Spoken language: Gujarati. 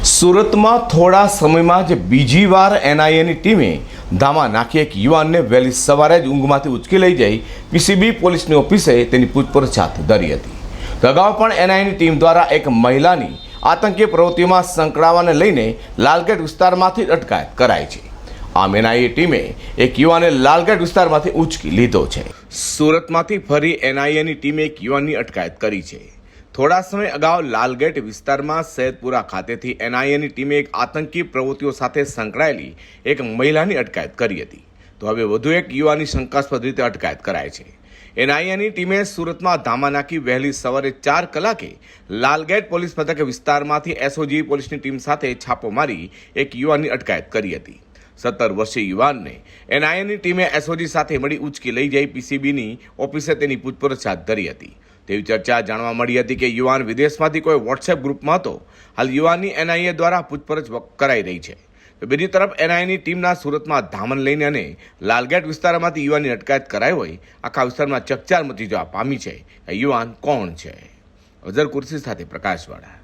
સુરતમાં થોડા સમયમાં જ બીજી વાર એનઆઈએની ટીમે ધામા નાખી એક યુવાનને વહેલી સવારે જ ઊંઘમાંથી ઉચકી લઈ જઈ પીસીબી પોલીસની ઓફિસે તેની પૂછપરછ હાથ ધરી હતી. તો અગાઉ પણ એનઆઈએની ટીમ દ્વારા એક મહિલાની આતંકી પ્રવૃત્તિઓમાં સંકળાવાને લઈને લાલગેટ વિસ્તારમાંથી અટકાયત કરાઈ છે. આમ એનઆઈએ ટીમે એક યુવાને લાલગેટ વિસ્તારમાંથી ઉચકી લીધો છે. સુરતમાંથી ફરી એનઆઈએની ટીમે એક યુવાનની અટકાયત કરી છે. થોડા સમય અગાઉ લાલગેટ વિસ્તારમાં સૈયદપુરા ખાતેથી એનઆઈએની ટીમે એક આતંકી પ્રવૃત્તિઓ સાથે સંકળાયેલી એક મહિલાની અટકાયત કરી હતી. તો હવે વધુ એક યુવાનની શંકાસ્પદ રીતે અટકાયત કરાય છે. એનઆઈએની ટીમે સુરતમાં ધામા નાખી વહેલી સવારે 4 કલાકે લાલગેટ પોલીસ મથક વિસ્તારમાંથી એસઓજી પોલીસની ટીમ સાથે છાપો મારી એક યુવાનની અટકાયત કરી હતી. 17 વર્ષીય યુવાનને એનઆઈએની ટીમે એસઓજી સાથે મળી ઉચકી લઈ જઈ પીસીબીની ઓફિસે તેની પૂછપરછ હાથ ધરી હતી. તેવી ચર્ચા જાણવા મળી હતી કે યુવાન વિદેશમાંથી કોઈ વોટ્સએપ ગ્રુપમાં હતો. હાલ યુવાનની એનઆઈએ દ્વારા પૂછપરછ કરાઈ રહી છે. તો બીજી તરફ એનઆઈએની ટીમના સુરતમાં ધામન લઈને અને લાલગેટ વિસ્તારમાંથી યુવાનની અટકાયત કરાઈ હોય આખા વિસ્તારમાં ચકચાર મચી જવા પામી છે. યુવાન કોણ છે? અઝર કુર્સી સાથે પ્રકાશવાળા.